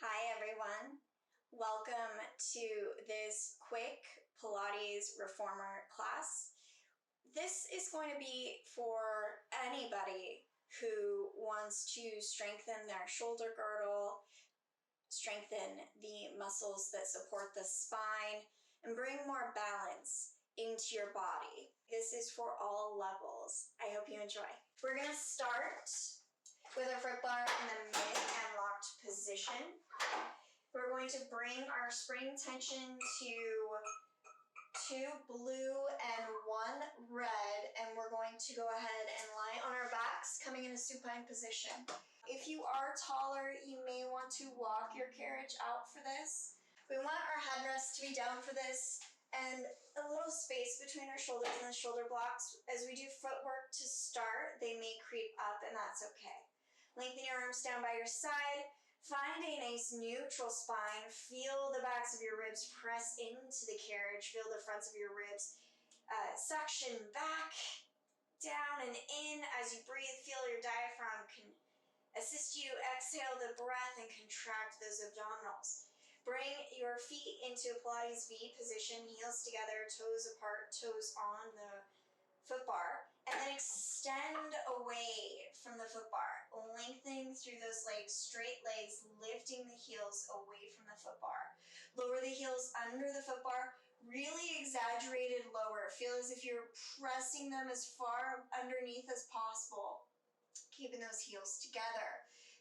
Hi everyone, welcome to this quick Pilates Reformer class. This is going to be for anybody who wants to strengthen their shoulder girdle, strengthen the muscles that support the spine, and bring more balance into your body. This is for all levels. I hope you enjoy. We're going to start with our foot bar in the mid and locked position. We're going to bring our spring tension to 2 blue and 1 red, and we're going to go ahead and lie on our backs, coming in a supine position. If you are taller, you may want to walk your carriage out for this. We want our headrest to be down for this, and a little space between our shoulders and the shoulder blocks. As we do footwork to start, they may creep up, and that's okay. Lengthen your arms down by your side. Find a nice neutral spine. Feel the backs of your ribs press into the carriage. Feel the fronts of your ribs suction back, down, and in. As you breathe, feel your diaphragm can assist you. Exhale the breath and contract those abdominals. Bring your feet into a Pilates V position, heels together, toes apart, toes on the foot bar, and then extend away from the foot bar, lengthening through those legs, straight legs, lifting the heels away from the foot bar. Lower the heels under the foot bar, really exaggerated lower. Feel as if you're pressing them as far underneath as possible, keeping those heels together.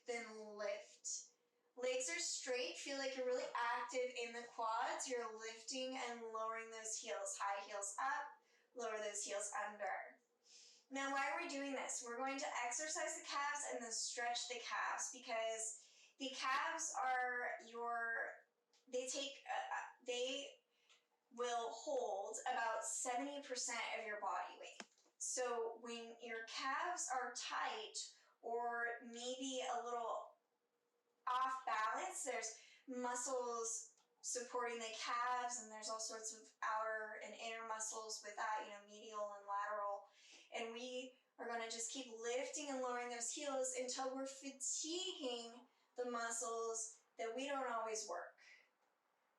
Then lift. Legs are straight, feel like you're really active in the quads. You're lifting and lowering those heels. High heels up, lower those heels under. Now, why are we doing this? We're going to exercise the calves and then stretch the calves, because the calves are they will hold about 70% of your body weight. So when your calves are tight or maybe a little off balance, there's muscles supporting the calves, and there's all sorts of outer and inner muscles with that, medial and lateral. And we are going to just keep lifting and lowering those heels until we're fatiguing the muscles that we don't always work.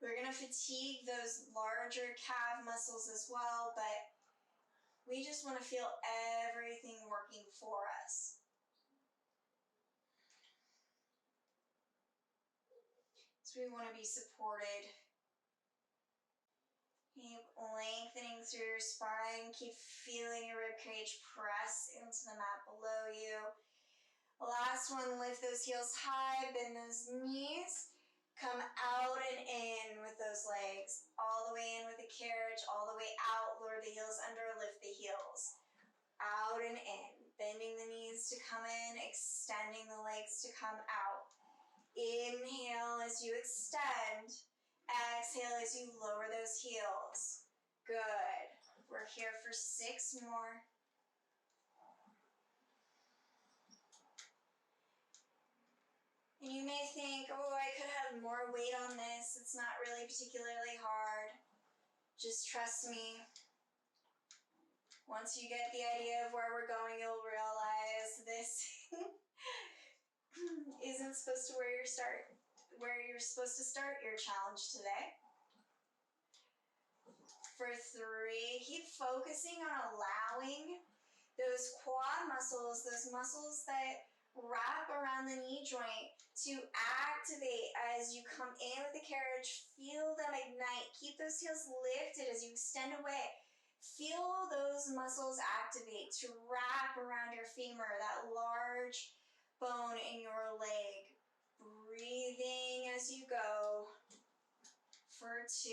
We're going to fatigue those larger calf muscles as well, but we just want to feel everything working for us. So we want to be supported. Keep lengthening through your spine. Keep feeling your ribcage press into the mat below you. Last one, lift those heels high, bend those knees. Come out and in with those legs. All the way in with the carriage, all the way out. Lower the heels under, lift the heels. Out and in. Bending the knees to come in, extending the legs to come out. Inhale as you extend. Exhale as you lower those heels. Good. We're here for 6 more. And you may think, oh, I could have more weight on this. It's not really particularly hard. Just trust me. Once you get the idea of where we're going, you'll realize this isn't supposed to where you're supposed to start your challenge today. For 3, keep focusing on allowing those quad muscles, those muscles that wrap around the knee joint, to activate as you come in with the carriage. Feel them ignite. Keep those heels lifted as you extend away. Feel those muscles activate to wrap around your femur, that large bone in your leg. Breathing as you go for 2.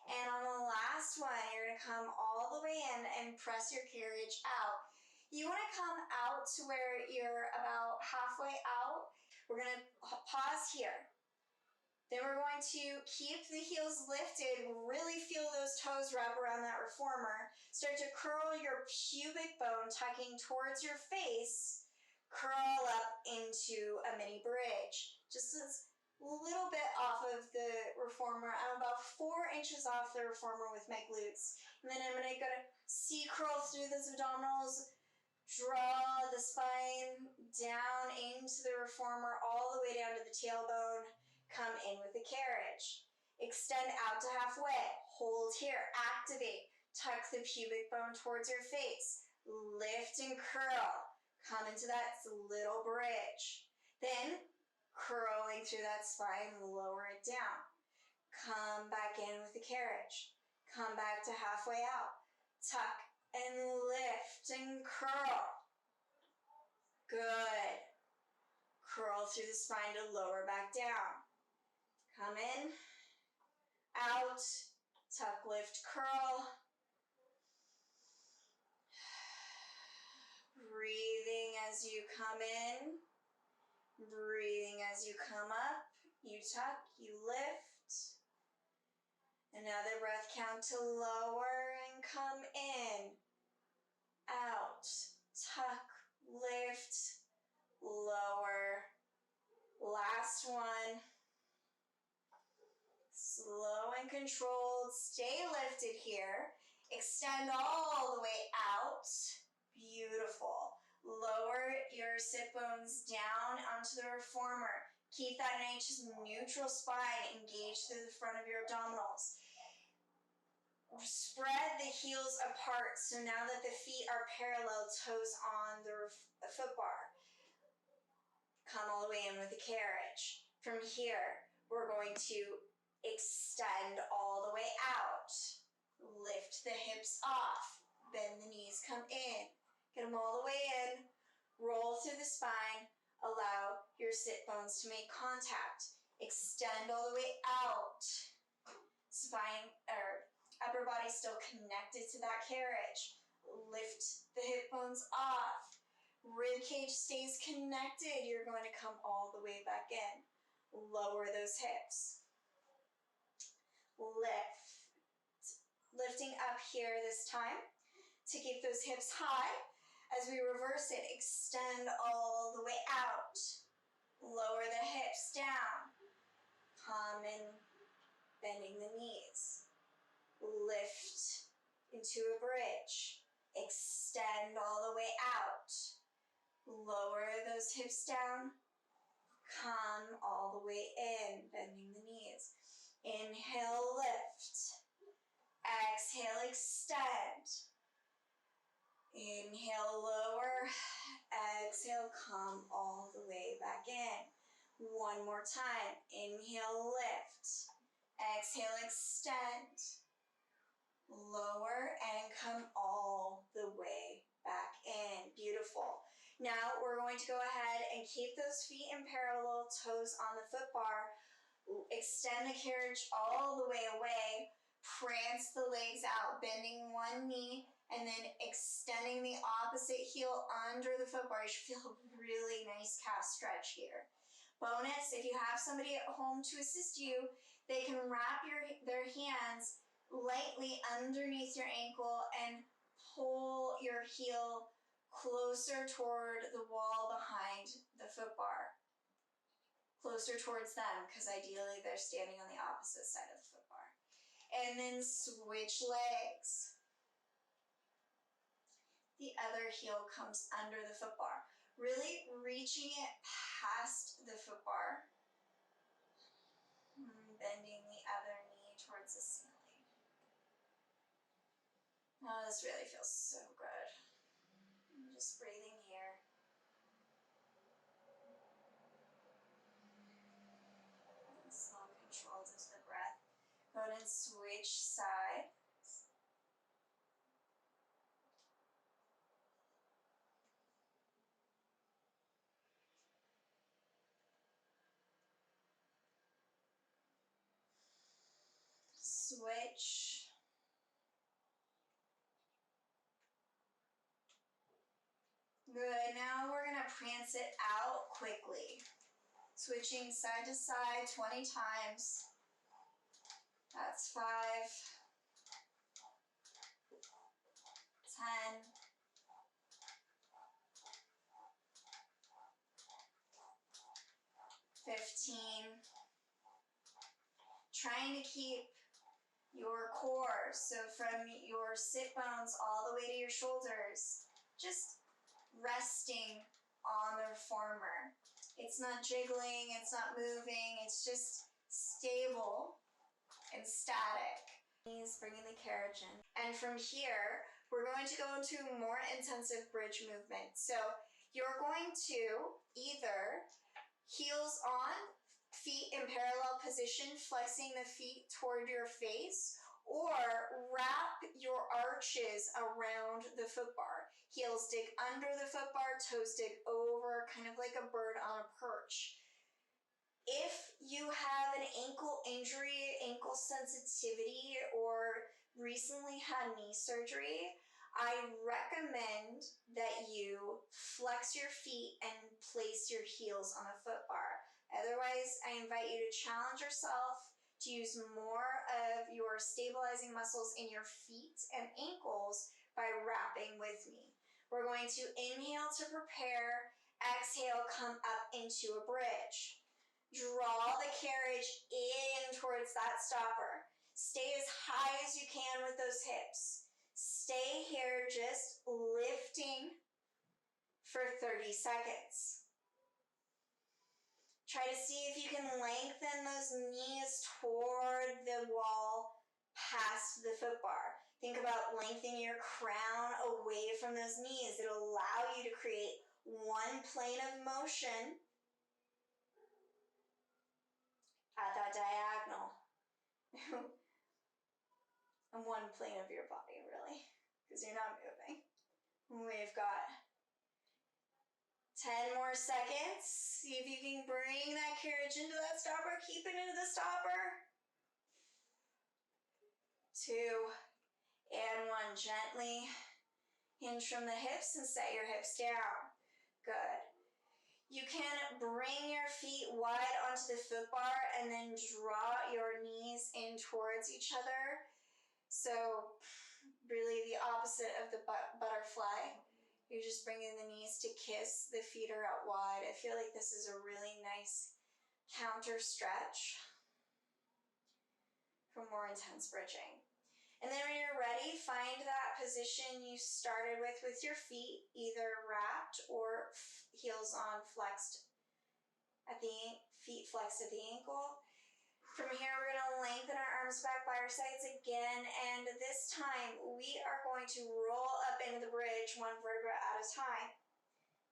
And on the last one, you're going to come all the way in and press your carriage out. You want to come out to where you're about halfway out. We're going to pause here. Then we're going to keep the heels lifted, really feel those toes wrap around that reformer. Start to curl your pubic bone, tucking towards your face. Curl up into a mini bridge. Just a little bit off of the reformer. I'm about 4 inches off the reformer with my glutes. And then I'm going to C curl through those abdominals, Draw the spine down into the reformer, all the way down to the tailbone. Come in with the carriage. Extend out to halfway. Hold here. Activate. Tuck the pubic bone towards your face. Lift and curl. Come into that little bridge. Then, curling through that spine, lower it down. Come back in with the carriage. Come back to halfway out. Tuck and lift and curl. Good. Curl through the spine to lower back down. Come in, out, tuck, lift, curl. Breathing as you come in, breathing as you come up. You tuck, you lift. Another breath count to lower and come in, out, tuck, lift, lower. Last one. Slow and controlled. Stay lifted here. Extend all the way out. Beautiful. Lower your sit bones down onto the reformer. Keep that nice neutral spine engaged through the front of your abdominals. Spread the heels apart so now that the feet are parallel, toes on the foot bar. Come all the way in with the carriage. From here, we're going to extend all the way out. Lift the hips off. Bend the knees, come in. Get them all the way in. Roll through the spine. Allow your sit bones to make contact. Extend all the way out. Spine or upper body still connected to that carriage. Lift the hip bones off. Rib cage stays connected. You're going to come all the way back in. Lower those hips. Lift. Lifting up here this time to keep those hips high. As we reverse it, extend all the way out. Lower the hips down. Come in, bending the knees. Lift into a bridge. Extend all the way out. Lower those hips down. Come all the way in, bending the knees. Inhale, lift. Exhale, extend. Inhale, lower. Exhale, come all the way back in. One more time. Inhale, lift. Exhale, extend. Lower and come all the way back in. Beautiful. Now we're going to go ahead and keep those feet in parallel, toes on the foot bar. Extend the carriage all the way away. Prance the legs out, bending one knee, and then extending the opposite heel under the foot bar. You should feel a really nice calf stretch here. Bonus, if you have somebody at home to assist you, they can wrap their hands lightly underneath your ankle and pull your heel closer toward the wall behind the foot bar. Closer towards them, because ideally they're standing on the opposite side of the foot bar. And then switch legs. The other heel comes under the foot bar. Really reaching it past the foot bar. Bending the other knee towards the ceiling. Oh, this really feels so good. I'm just breathing here. And slow and controlled into the breath. Go ahead and switch sides. Switch. Good, now we're gonna prance it out quickly. Switching side to side 20 times. That's 5, 10, 15. Trying to keep your core, so from your sit bones all the way to your shoulders, just resting on the reformer. It's not jiggling, it's not moving, it's just stable and static. Knees bringing the carriage in. And from here, we're going to go into more intensive bridge movement. So you're going to either heels on, feet in parallel position, flexing the feet toward your face, or wrap your arches around the foot bar. Heels dig under the foot bar, toes dig over, kind of like a bird on a perch. If you have an ankle injury, ankle sensitivity, or recently had knee surgery, I recommend that you flex your feet and place your heels on a foot bar. Otherwise, I invite you to challenge yourself to use more of your stabilizing muscles in your feet and ankles by wrapping with me. We're going to inhale to prepare, exhale, come up into a bridge. Draw the carriage in towards that stopper. Stay as high as you can with those hips. Stay here just lifting for 30 seconds. Try to see if you can lengthen those knees toward the wall past the foot bar. Think about lengthening your crown away from those knees. It'll allow you to create one plane of motion at that diagonal. And one plane of your body, really, because you're not moving. We've got 10 more seconds. See if you can bring that carriage into that stopper. Keep it into the stopper. 2 and 1. Gently hinge from the hips and set your hips down. Good. You can bring your feet wide onto the foot bar and then draw your knees in towards each other. So really the opposite of the butterfly. You're just bringing the knees to kiss, the feet are out wide. I feel like this is a really nice counter stretch for more intense bridging. And then when you're ready, find that position you started with your feet, either wrapped or heels on, flexed at the feet flexed at the ankle. From here, we're going to lengthen our arms back by our sides again, and this time we are going to roll up into the bridge one vertebra at a time.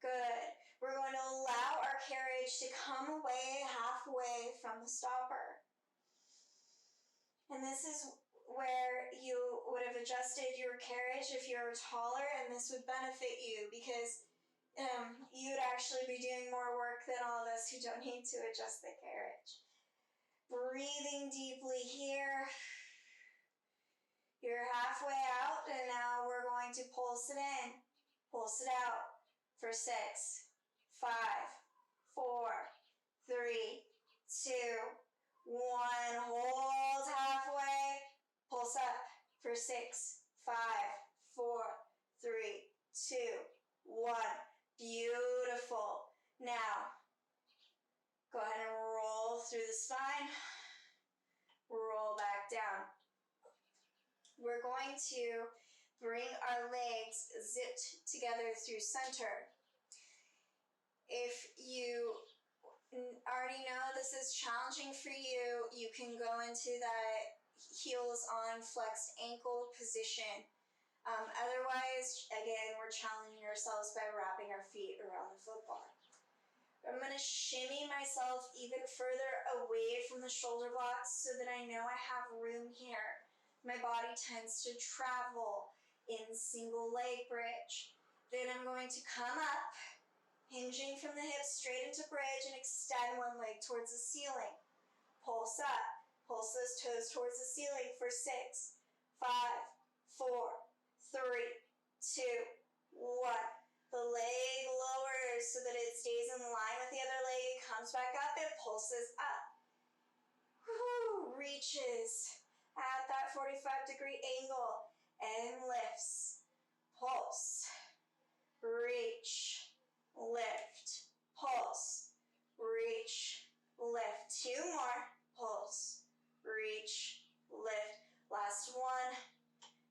Good. We're going to allow our carriage to come away halfway from the stopper. And this is where you would have adjusted your carriage if you're taller, and this would benefit you because you'd actually be doing more work than all of us who don't need to adjust the carriage. Breathing deeply here. You're halfway out, and now we're going to pulse it in, pulse it out for 6, 5, 4, 3, 2, 1. Hold halfway, pulse up for 6, 5, 4, 3, 2, 1. Beautiful. Now, go ahead and roll through the spine, roll back down. We're going to bring our legs zipped together through center. If you already know this is challenging for you, you can go into that heels on flexed ankle position. Otherwise, again, we're challenging ourselves by wrapping our feet around the foot bar. I'm going to shimmy myself even further away from the shoulder blocks so that I know I have room here. My body tends to travel in single leg bridge. Then I'm going to come up, hinging from the hips straight into bridge, and extend one leg towards the ceiling. Pulse up, pulse those toes towards the ceiling for 6, 5, 4, 3, 2, 1. The leg lowers so that it stays in line with the other leg. It comes back up, it pulses up. Whew, reaches at that 45-degree angle and lifts. Pulse, reach, lift, pulse, reach, lift. 2 more. Pulse, reach, lift. Last one.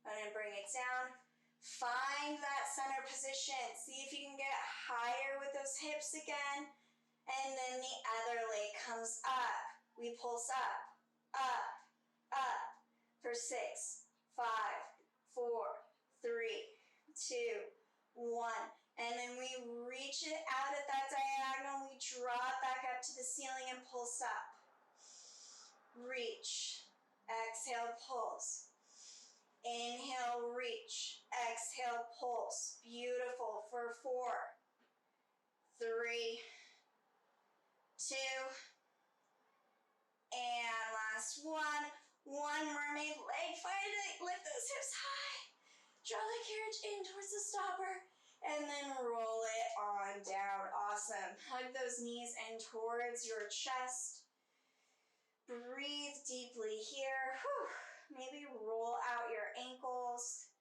I'm going to bring it down. Find that center position. See if you can get higher with those hips again. And then the other leg comes up. We pulse up, up. For 6, 5, 4, 3, 2, 1. And then we reach it out at that diagonal. We draw it back up to the ceiling and pulse up. Reach. Exhale, pulse. Inhale, reach. Exhale, pulse. Beautiful. For 4, 3, 2, and last one. One mermaid leg. Find it. Lift those hips high. Draw the carriage in towards the stopper. And then roll it on down. Awesome. Hug those knees in towards your chest. Breathe deeply here. Whew. Maybe roll out your ankles.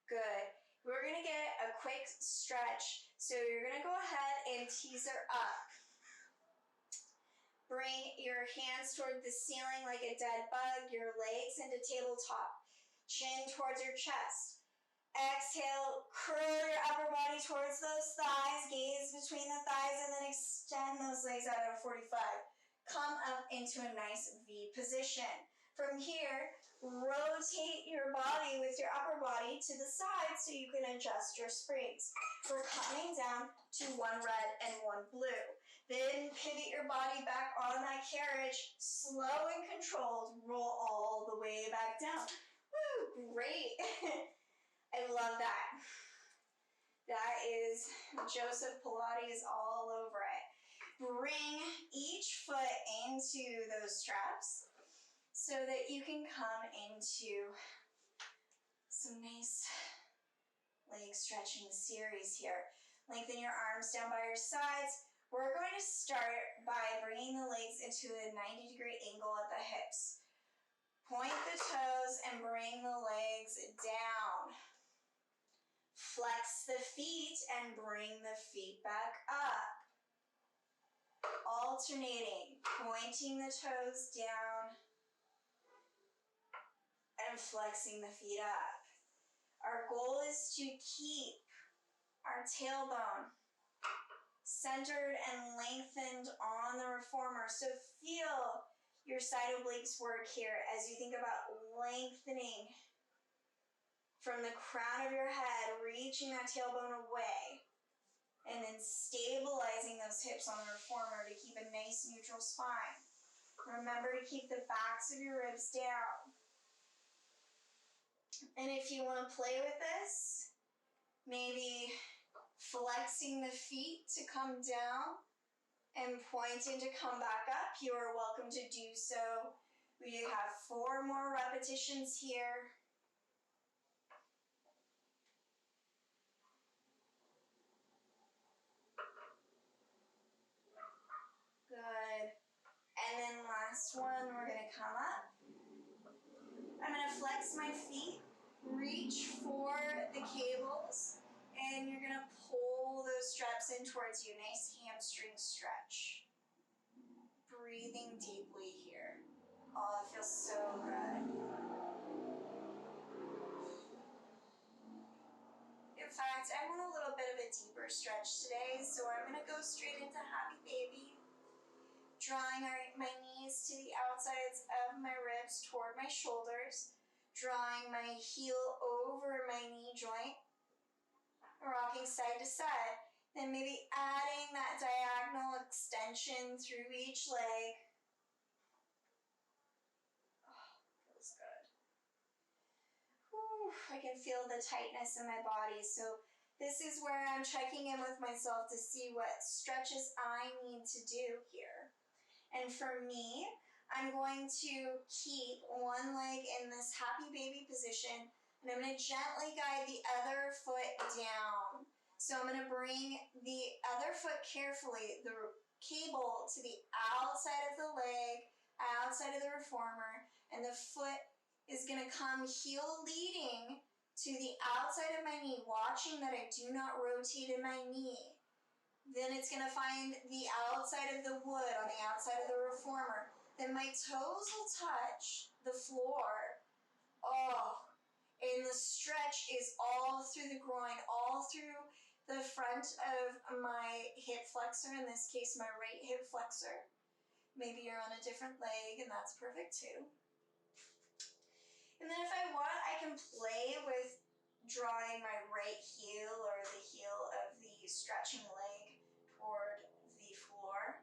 Good. We're going to get a quick stretch. So you're going to go ahead and teaser up. Bring your hands toward the ceiling like a dead bug, your legs into tabletop, chin towards your chest. Exhale, curl your upper body towards those thighs, gaze between the thighs, and then extend those legs out at a 45. Come up into a nice V position. From here, rotate your body with your upper body to the side so you can adjust your springs. We're coming down to one red and one blue. Then pivot your body back on that carriage, slow and controlled, roll all the way back down. Woo, great. I love that. That is Joseph Pilates all over it. Bring each foot into those straps so that you can come into some nice leg stretching series here. Lengthen your arms down by your sides. We're going to start by bringing the legs into a 90-degree angle at the hips. Point the toes and bring the legs down. Flex the feet and bring the feet back up. Alternating, pointing the toes down and flexing the feet up. Our goal is to keep our tailbone centered and lengthened on the reformer. So feel your side obliques work here as you think about lengthening from the crown of your head, reaching that tailbone away, and then stabilizing those hips on the reformer to keep a nice neutral spine. Remember to keep the backs of your ribs down. And if you want to play with this, maybe flexing the feet to come down and pointing to come back up, you are welcome to do so. We have 4 more repetitions here. Good. And then last one, we're going to come up. I'm going to flex my feet, reach for the cables, and you're going to pull those straps in towards you. Nice hamstring stretch. Breathing deeply here. Oh, it feels so good. In fact, I want a little bit of a deeper stretch today, so I'm going to go straight into Happy Baby. Drawing my knees to the outsides of my ribs toward my shoulders. Drawing my heel over my knee joint. Rocking side to side. Then maybe adding that diagonal extension through each leg. Oh, feels good. Whew, I can feel the tightness in my body. So this is where I'm checking in with myself to see what stretches I need to do here. And for me, I'm going to keep one leg in this Happy Baby position, and I'm going to gently guide the other foot down. So I'm going to bring the other foot carefully, the cable to the outside of the leg, outside of the reformer, and the foot is going to come heel leading to the outside of my knee, watching that I do not rotate in my knee. Then it's going to find the outside of the wood on the outside of the reformer. Then my toes will touch the floor. Oh, And the stretch is all through the groin, all through the front of my hip flexor, in this case my right hip flexor. Maybe you're on a different leg, and that's perfect too. And then if I want, I can play with drawing my right heel or the heel of the stretching leg toward the floor.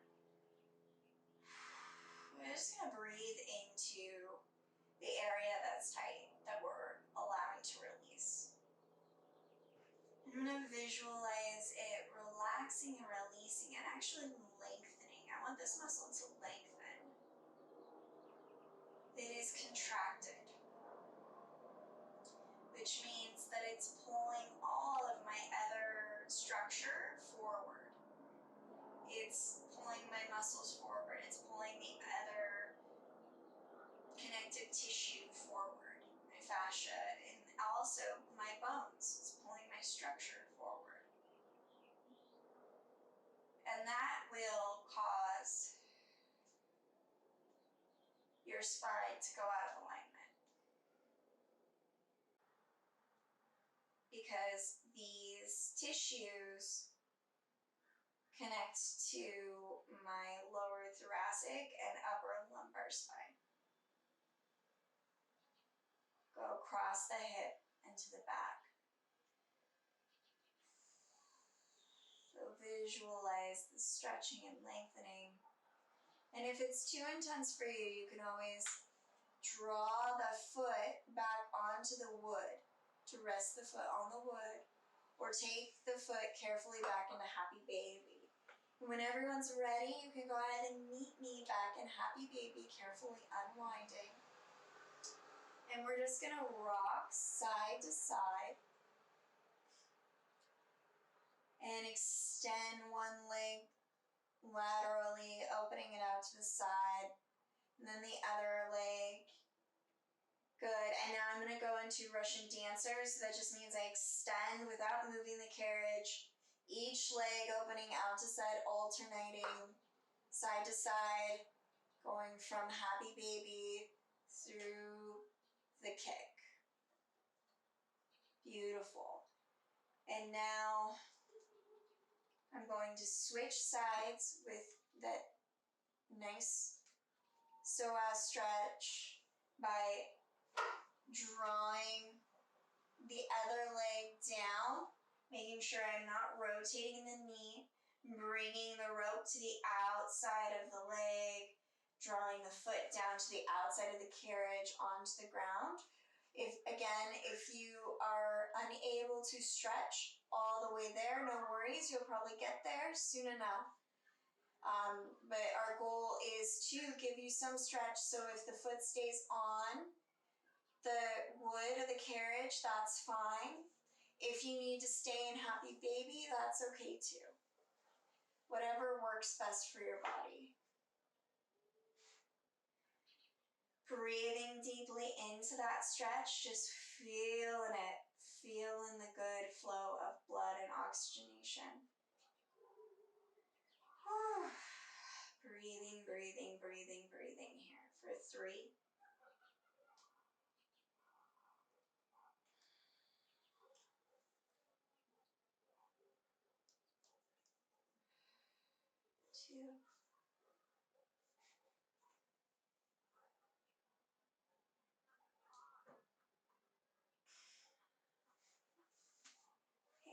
We're just going to breathe into the area that's tight, that we're allowing to release. I'm going to visualize it relaxing and releasing and actually lengthening. I want this muscle to lengthen. It is contracted, which means that it's pulling all of my other structure forward. It's pulling my muscles forward. It's pulling the other connective tissue forward, my fascia, and also my bones. It's pulling my structure forward. And that will cause your spine to go out of alignment, because these tissues connect to my lower thoracic and upper lumbar spine. Go across the hip and to the back. So visualize the stretching and lengthening. And if it's too intense for you, you can always draw the foot back onto the wood to rest the foot on the wood, or take the foot carefully back into happy baby. And when everyone's ready, you can go ahead and meet me back in happy baby, carefully unwinding. And we're just gonna rock side to side and extend one leg laterally, opening it out to the side, and then the other leg. Good. And now I'm going to go into Russian dancer. So that just means I extend without moving the carriage. Each leg opening out to side, alternating side to side, going from happy baby through the kick. Beautiful. And now I'm going to switch sides with that nice psoas stretch by drawing the other leg down, making sure I'm not rotating the knee, bringing the rope to the outside of the leg, drawing the foot down to the outside of the carriage onto the ground. If you are unable to stretch all the way there, no worries, you'll probably get there soon enough. But our goal is to give you some stretch, so if the foot stays on the wood of the carriage, that's fine. If you need to stay in happy baby, that's okay too. Whatever works best for your body. Breathing deeply into that stretch, just feeling it, feeling the good flow of blood and oxygenation. Breathing, breathing, breathing, breathing here for 3. 2.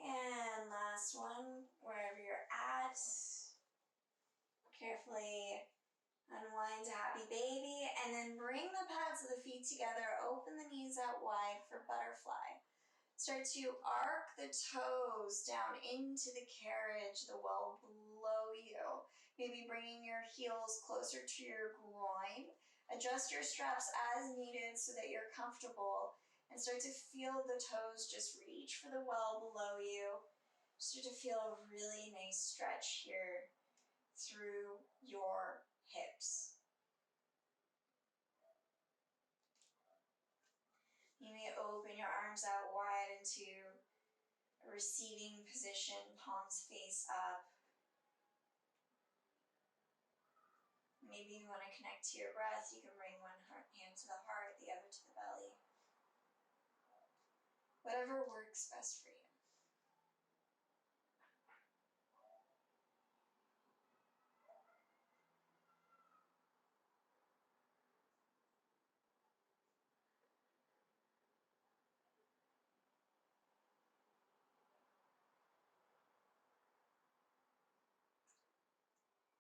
And last one, wherever you're at, carefully unwind to happy baby, and then bring the pads of the feet together, open the knees out wide for butterfly. Start to arc the toes down into the carriage, the well below you. Maybe bringing your heels closer to your groin. Adjust your straps as needed so that you're comfortable, and start to feel the toes just reach for the well below you. Start to feel a really nice stretch here through your hips. You may open your arms out wide into a receiving position, palms face up. Maybe you want to connect to your breath. You can bring one hand to the heart, the other to the belly. Whatever works best for you.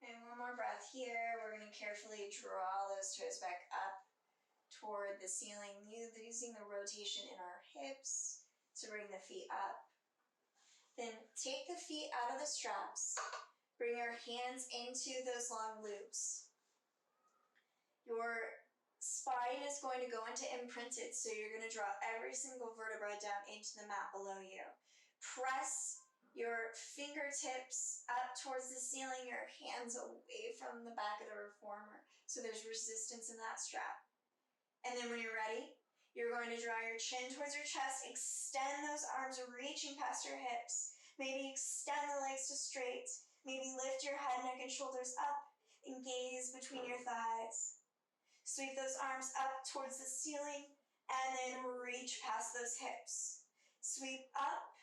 And one more breath here. We're going to carefully draw those toes back up toward the ceiling, using the rotation in our hips to bring the feet up. Then take the feet out of the straps. Bring your hands into those long loops. Your spine is going to go into imprinted, so you're going to draw every single vertebra down into the mat below you. Press your fingertips up towards the ceiling, your hands away from the back of the reformer, so there's resistance in that strap. And then when you're ready, you're going to draw your chin towards your chest, extend those arms reaching past your hips, maybe extend the legs to straight, maybe lift your head, neck, and shoulders up and gaze between your thighs. Sweep those arms up towards the ceiling and then reach past those hips. Sweep up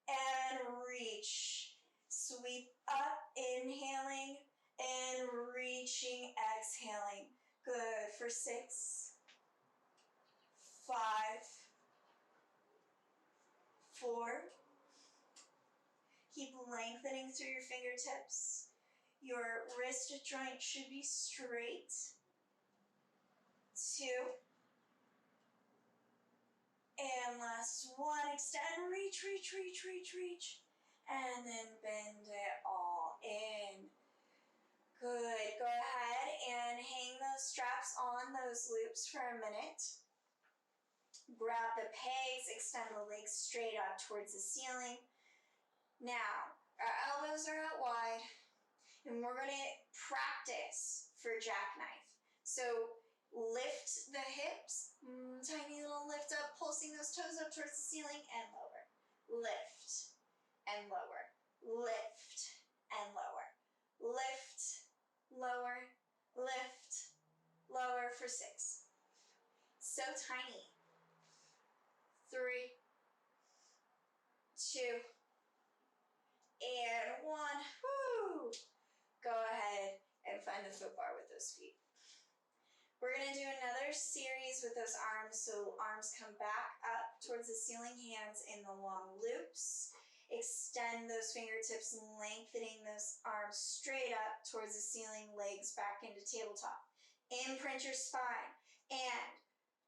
and reach. Sweep up, inhaling and reaching, exhaling. Good for 6, 5, 4. Keep lengthening through your fingertips. Your wrist joint should be straight. 2. And last 1. Extend, reach, reach, reach, reach, reach. And then bend it all in. Good. Go ahead and hang those straps on those loops for a minute. Grab the pegs, extend the legs straight up towards the ceiling. Now, our elbows are out wide, and we're going to practice for jackknife. So lift the hips, tiny little lift up, pulsing those toes up towards the ceiling and lower. Lift and lower. Lift and lower. Lift, lower, lift, lower for 6. So tiny. 3, 2, and 1. Woo! Go ahead and find the foot bar with those feet. We're going to do another series with those arms. So arms come back up towards the ceiling, hands in the long loops. Extend those fingertips, lengthening those arms straight up towards the ceiling, legs back into tabletop. Imprint your spine. And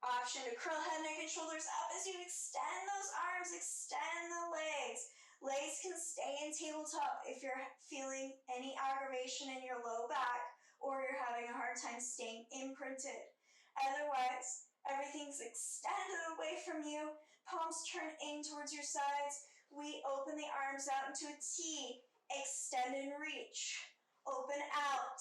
option to curl head, neck, and shoulders up as you extend those arms, extend the legs. Legs can stay in tabletop if you're feeling any aggravation in your low back or you're having a hard time staying imprinted. Otherwise, everything's extended away from you. Palms turn in towards your sides. We open the arms out into a T. Extend and reach. Open out.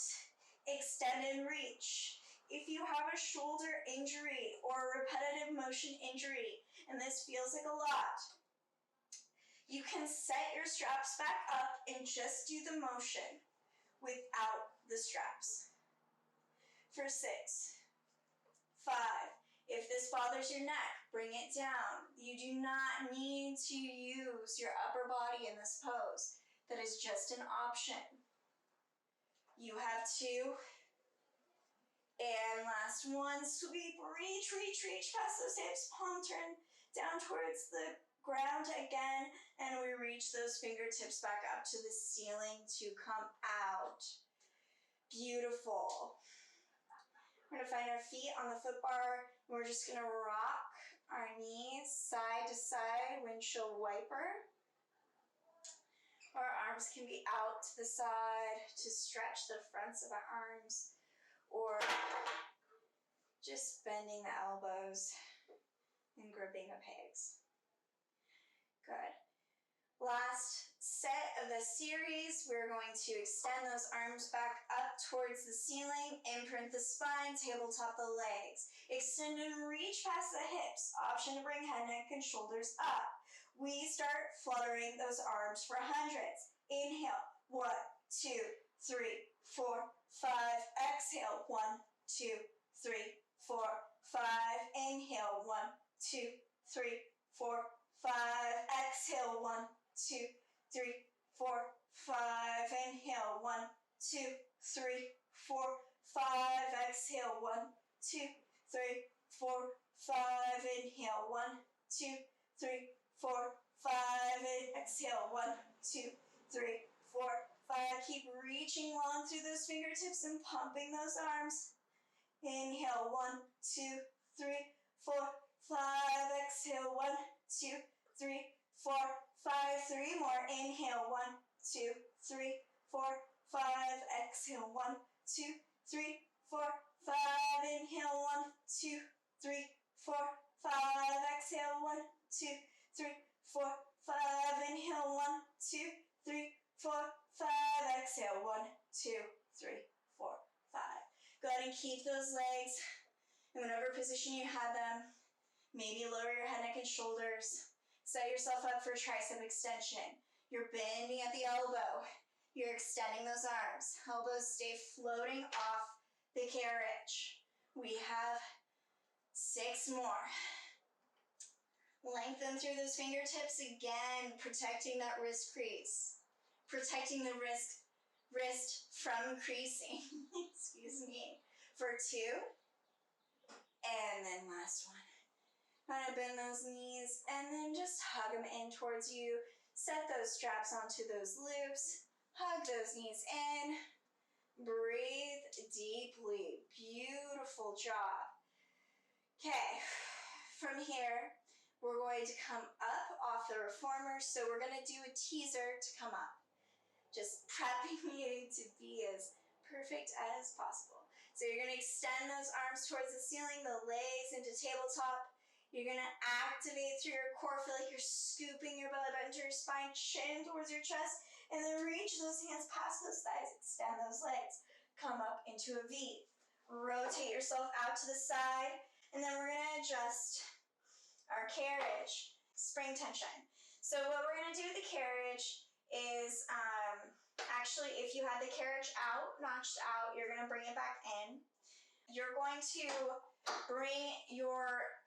Extend and reach. If you have a shoulder injury or a repetitive motion injury, and this feels like a lot, you can set your straps back up and just do the motion without the straps. For 6, 5, if this bothers your neck, bring it down. You do not need to use your upper body in this pose. That is just an option. You have 2. And last 1, sweep, reach, reach, reach past those hips, palm turn down towards the ground again, and we reach those fingertips back up to the ceiling to come out. Beautiful. We're gonna find our feet on the foot bar. We're just gonna rock our knees side to side, windshield wiper. Our arms can be out to the side to stretch the fronts of our arms, or just bending the elbows and gripping the pegs. Good. Last set of the series, we're going to extend those arms back up towards the ceiling, imprint the spine, tabletop the legs. Extend and reach past the hips. Option to bring head, neck, and shoulders up. We start fluttering those arms for hundreds. Inhale, 1, 2, 3, 4, 5. Exhale, 1, 2, 3, 4, 5. Inhale, 1, 2, 3, 4, 5. Exhale, 1, 2, 3, 4, 5. Inhale, 1, 2, 3, 4, 5. Exhale, 1, 2, 3, 4, 5. Inhale, 1, 2, 3, 4, 5. Exhale, 1, 2, 3, 4, 5. Keep reaching long through those fingertips and pumping those arms. Inhale, 1, 2, 3, 4, 5. Exhale, 1, 2, 3, 4, 5. 3 more. Inhale, 1, 2, 3, 4, 5. Exhale, 1, 2, 3, 4, 5. Inhale, 1, 2, 3, 4, 5. Exhale, 1, 2, 3, 4, 5. Inhale, 1, 2, 3, 4, 5. Exhale, 1, 2, 3, 4, 5. Go ahead and keep those legs in whatever position you had them. Maybe lower your head, neck, and shoulders. Set yourself up for tricep extension. You're bending at the elbow. You're extending those arms. Elbows stay floating off the carriage. We have 6 more. Lengthen through those fingertips again, protecting that wrist crease. Protecting the wrist from creasing. Excuse me. For 2. And then last one. Kind of bend those knees and then just hug them in towards you. Set those straps onto those loops. Hug those knees in. Breathe deeply. Beautiful job. Okay, from here, we're going to come up off the reformer. So we're going to do a teaser to come up. Just prepping you to be as perfect as possible. So you're going to extend those arms towards the ceiling, the legs into tabletop. You're going to activate through your core. Feel like you're scooping your belly button to your spine, chin towards your chest, and then reach those hands past those thighs. Extend those legs. Come up into a V. Rotate yourself out to the side, and then we're going to adjust our carriage. Spring tension. So what we're going to do with the carriage is, actually, if you had the carriage out, notched out, you're going to bring it back in. You're going to bring your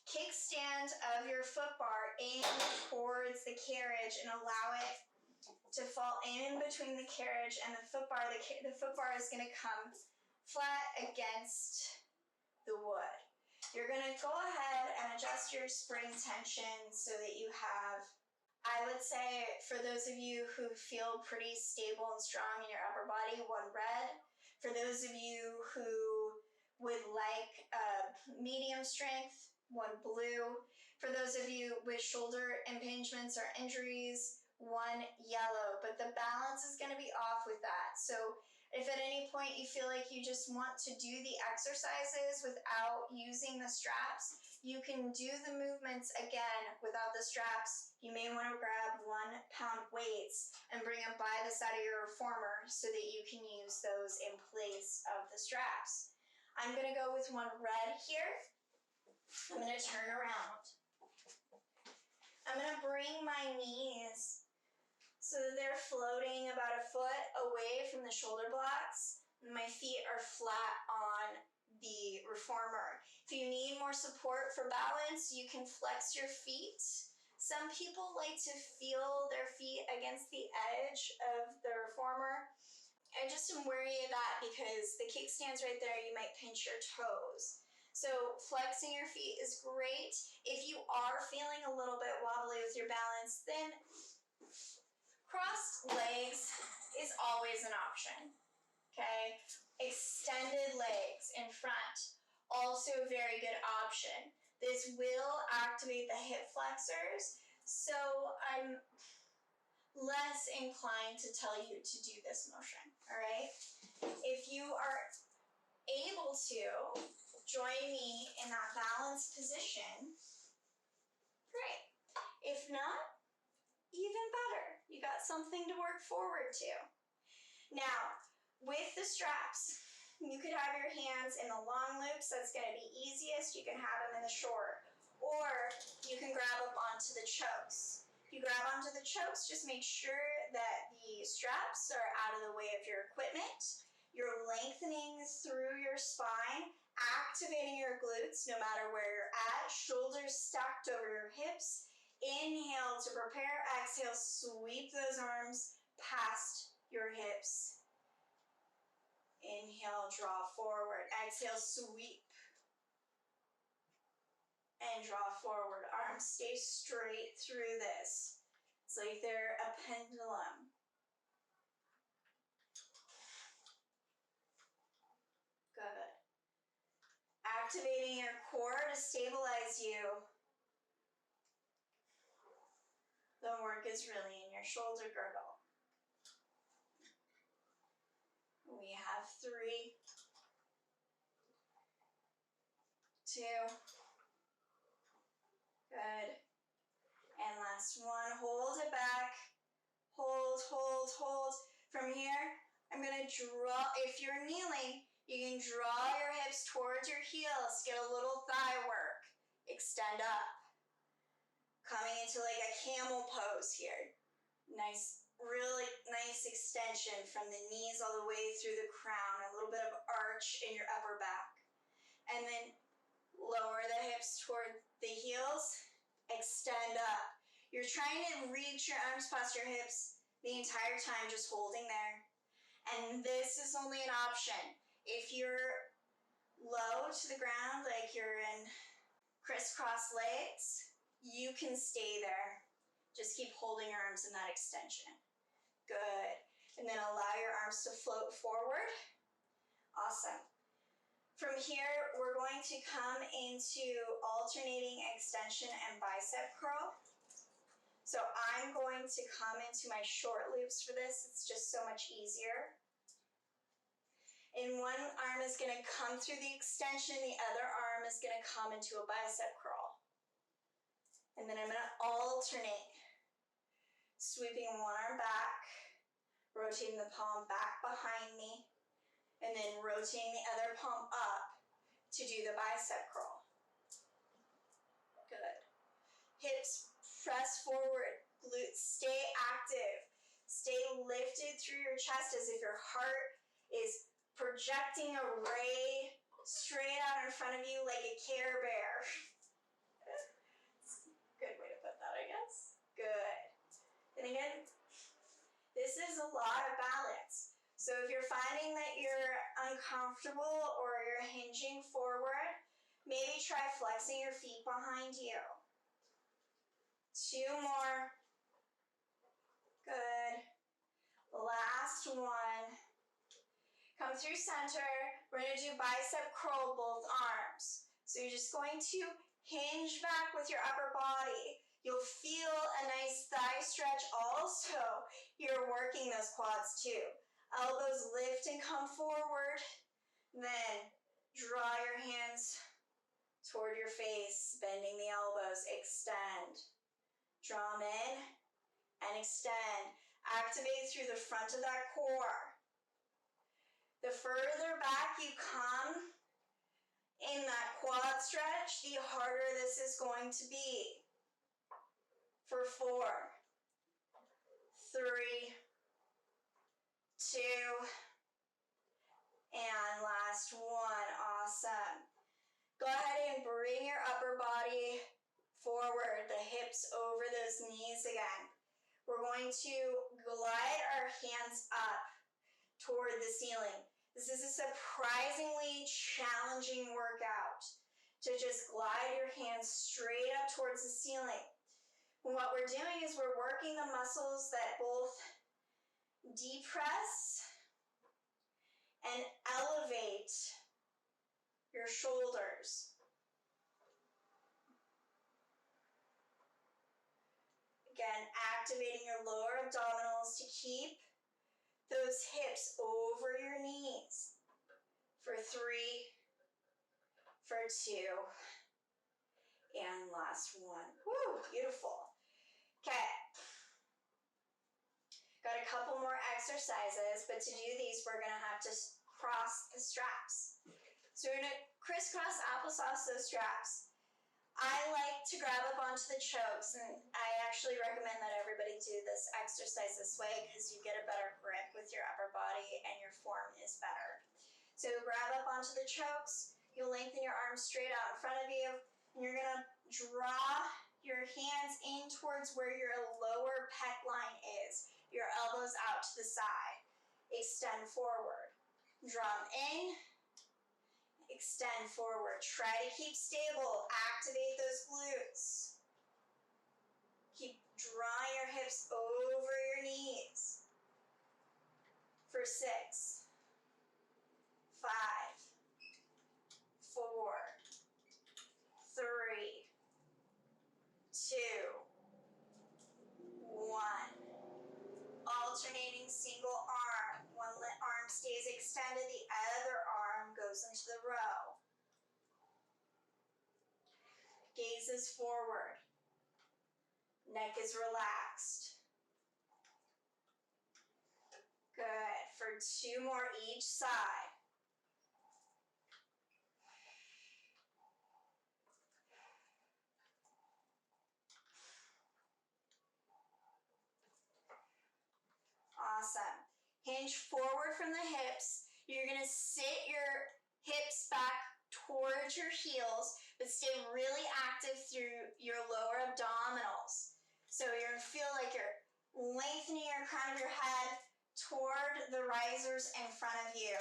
kickstand of your foot bar in towards the carriage and allow it to fall in between the carriage and the foot bar. The foot bar is going to come flat against the wood. You're going to go ahead and adjust your spring tension so that you have, I would say, for those of you who feel pretty stable and strong in your upper body, 1 red. For those of you who would like medium strength, 1 blue. For those of you with shoulder impingements or injuries, 1 yellow. But the balance is going to be off with that. So if at any point you feel like you just want to do the exercises without using the straps, you can do the movements again without the straps. You may want to grab 1-pound weights and bring them by the side of your reformer so that you can use those in place of the straps. I'm going to go with 1 red here. I'm going to turn around. I'm going to bring my knees so that they're floating about a foot away from the shoulder blocks. My feet are flat on the reformer. If you need more support for balance, you can flex your feet. Some people like to feel their feet against the edge of the reformer. I just am wary of that because the kickstand's right there, you might pinch your toes. So flexing your feet is great. If you are feeling a little bit wobbly with your balance, then crossed legs is always an option, okay? Extended legs in front, also a very good option. This will activate the hip flexors, so I'm less inclined to tell you to do this motion, all right? If you are able to join me in that balanced position, great. If not, even better. You got something to work forward to. Now, with the straps, you could have your hands in the long loops. That's going to be easiest. You can have them in the short. Or you can grab up onto the chokes. If you grab onto the chokes, just make sure that the straps are out of the way of your equipment. You're lengthening through your spine, activating your glutes no matter where you're at. Shoulders stacked over your hips. Inhale to prepare. Exhale, sweep those arms past your hips. Inhale, draw forward. Exhale, sweep. And draw forward. Arms stay straight through this. It's like they're a pendulum. Good. Activating your core to stabilize you. The work is really in your shoulder girdle. We have 3, 2, good. And last one, hold it back. Hold, hold, hold. From here, I'm gonna draw, if you're kneeling, you can draw your hips towards your heels, get a little thigh work, extend up. Coming into like a camel pose here. Nice, really nice extension from the knees all the way through the crown, a little bit of arch in your upper back. And then lower the hips toward the heels, extend up. You're trying to reach your arms past your hips the entire time, just holding there. And this is only an option. If you're low to the ground, like you're in crisscross legs, you can stay there. Just keep holding your arms in that extension. Good. And then allow your arms to float forward. Awesome. From here, we're going to come into alternating extension and bicep curl. So I'm going to come into my short loops for this. It's just so much easier. And one arm is going to come through the extension. The other arm is going to come into a bicep curl. And then I'm going to alternate. Sweeping one arm back, rotating the palm back behind me, and then rotating the other palm up to do the bicep curl. Good. Hips press forward, glutes stay active. Stay lifted through your chest as if your heart is projecting a ray straight out in front of you like a Care Bear. Good way to put that, I guess. Good. And again, this is a lot of balance. So if you're finding that you're uncomfortable or you're hinging forward, maybe try flexing your feet behind you. 2 more. Good. Last one. Come through center. We're going to do bicep curl both arms. So you're just going to hinge back with your upper body. You'll feel a nice thigh stretch also. You're working those quads too. Elbows lift and come forward. Then draw your hands toward your face, bending the elbows, extend. Draw them in and extend. Activate through the front of that core. The further back you come in that quad stretch, the harder this is going to be. For 4, 3, 2, and last one. Awesome. Go ahead and bring your upper body forward, the hips over those knees again. We're going to glide our hands up toward the ceiling. This is a surprisingly challenging workout to just glide your hands straight up towards the ceiling. And what we're doing is we're working the muscles that both depress and elevate your shoulders. Again, activating your lower abdominals to keep those hips over your knees. For 3, for 2, and last one. Woo, beautiful. Okay. Got a couple more exercises, but to do these, we're gonna have to cross the straps. So we're gonna crisscross applesauce those straps. I like to grab up onto the chokes, and I actually recommend that everybody do this exercise this way because you get a better grip with your upper body and your form is better. So grab up onto the chokes, you'll lengthen your arms straight out in front of you. And you're gonna draw your hands in towards where your lower pec line is. Your elbows out to the side. Extend forward. Draw them in. Extend forward. Try to keep stable. Activate those glutes. Keep drawing your hips over your knees. For 6, 5, 4, 3, 2, 1. Alternating single arm. One arm stays extended, the other arm goes into the row. Gaze is forward. Neck is relaxed. Good. For 2 more each side. Awesome. Hinge forward from the hips. You're going to sit your hips back towards your heels, but stay really active through your lower abdominals. So you're going to feel like you're lengthening your crown of your head toward the risers in front of you.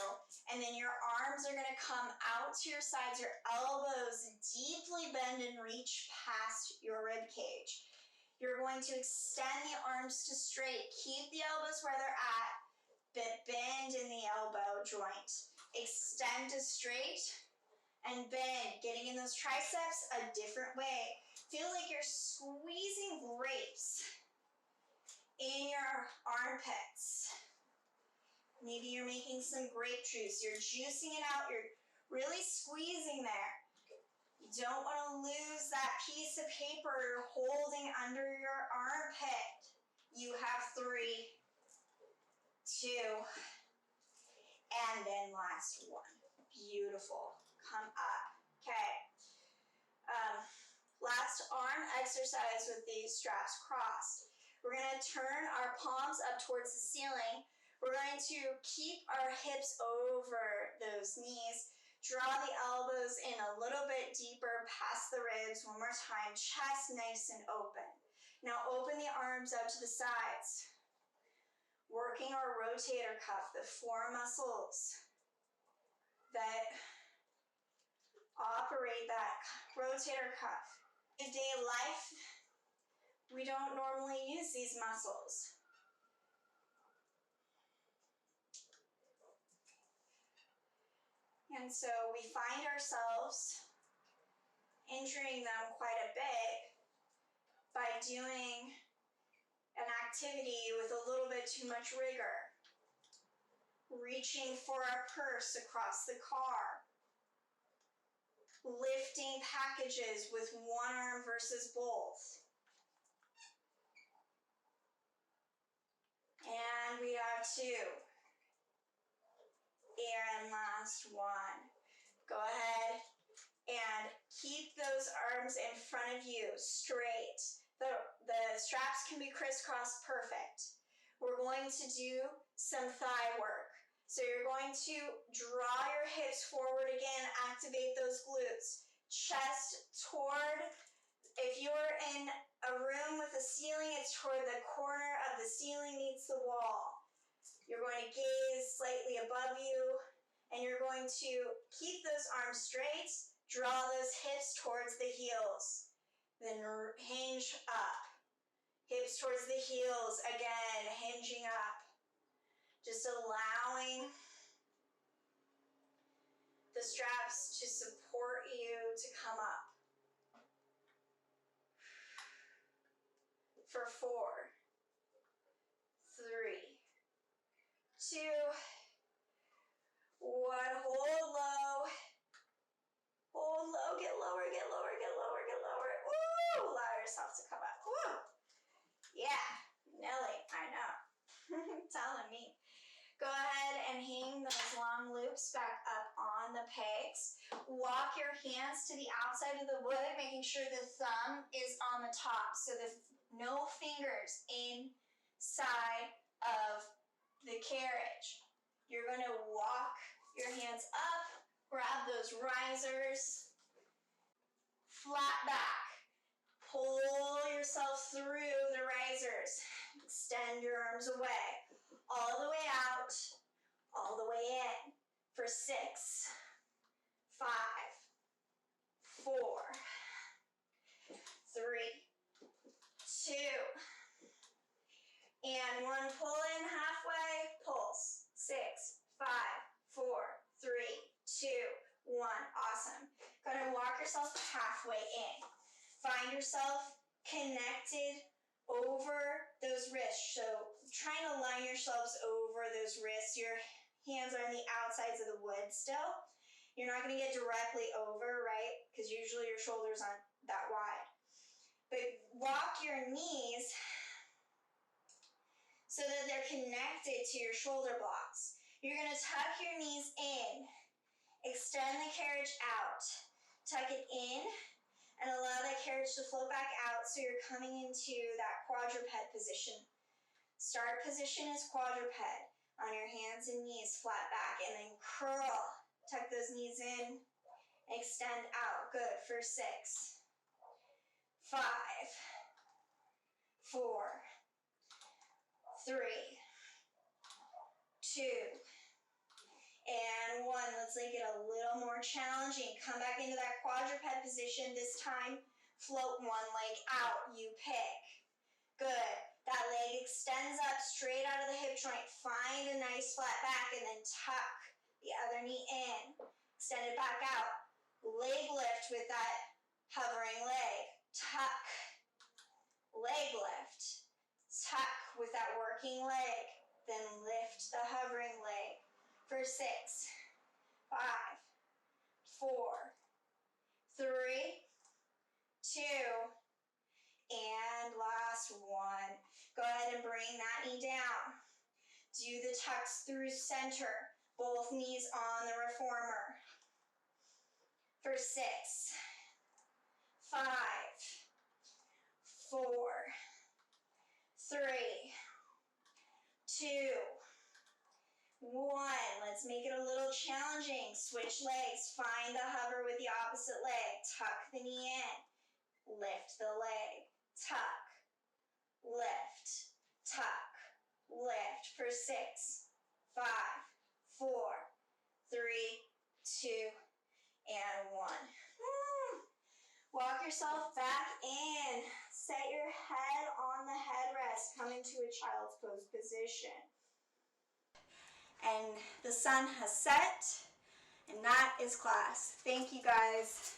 And then your arms are going to come out to your sides, your elbows deeply bend and reach past your rib cage. You're going to extend the arms to straight. Keep the elbows where they're at, but bend in the elbow joint. Extend to straight and bend, getting in those triceps a different way. Feel like you're squeezing grapes in your armpits. Maybe you're making some grape juice. You're juicing it out. You're really squeezing there. You don't want to lose that piece of paper you're holding under your armpit. You have 3, 2, and then last one. Beautiful. Come up. Okay. Last arm exercise with these straps crossed. We're going to turn our palms up towards the ceiling. We're going to keep our hips over those knees. Draw the elbows in a little bit deeper past the ribs. One more time. Chest nice and open. Now open the arms out to the sides. Working our rotator cuff, the 4 muscles that operate that rotator cuff. In day life, we don't normally use these muscles. And so we find ourselves injuring them quite a bit by doing an activity with a little bit too much rigor. Reaching for our purse across the car. Lifting packages with one arm versus both. And we have 2. And last one. Go ahead and keep those arms in front of you, straight. The straps can be crisscrossed, perfect. We're going to do some thigh work. So you're going to draw your hips forward again, activate those glutes. Chest toward, if you're in a room with a ceiling, it's toward the corner of the ceiling meets the wall. You're going to gaze slightly above you, and you're going to keep those arms straight, draw those hips towards the heels, then hinge up. Hips towards the heels, again, hinging up. Just allowing the straps to support you to come up. For 4, 3, 2, 1. Hold low. Hold low. Get lower, get lower, get lower, get lower. Woo! Allow yourself to come up. Woo! Yeah, Nelly, I know. Telling me. Go ahead and hang those long loops back up on the pegs. Walk your hands to the outside of the wood, making sure the thumb is on the top. So no fingers inside of the carriage. You're going to walk your hands up, grab those risers, back. Pull yourself through the risers. Extend your arms away. All the way out, all the way in. For 6, 5, 4, 3, 2, and 1. Pull in halfway, pulse. 6, 5, 4, 3, 2, 1. Awesome. Go ahead and walk yourself halfway in. Find yourself connected over those wrists. So trying to line yourselves over those wrists. Your hands are on the outsides of the wood still. You're not going to get directly over, right? Because usually your shoulders aren't that wide. But walk your knees so that they're connected to your shoulder blocks. You're going to tuck your knees in. Extend the carriage out. Tuck it in and allow that carriage to float back out so you're coming into that quadruped position. Start position is quadruped. On your hands and knees, flat back, and then curl. Tuck those knees in, extend out. Good. For 6, 5, 4, 3, 2, and 1. Let's make it a little more challenging. Come back into that quadruped position. This time, float one leg out. You pick. Good. That leg extends up straight out of the hip joint. Find a nice flat back and then tuck the other knee in. Extend it back out. Leg lift with that hovering leg. Tuck. Leg lift. Tuck with that working leg. Then lift the hovering leg. For 6, 5, 4, 3, 2, and last 1. Go ahead and bring that knee down. Do the tucks through center. Both knees on the reformer. For 6, 5, 4, 3, 2, 1. Let's make it a little challenging. Switch legs. Find the hover with the opposite leg. Tuck the knee in. Lift the leg. Tuck. Lift. Tuck. Lift. For 6, 5, 4, 3, 2, and 1. Walk yourself back in. Set your head on the headrest. Come into a child's pose position. And the sun has set, and that is class. Thank you guys.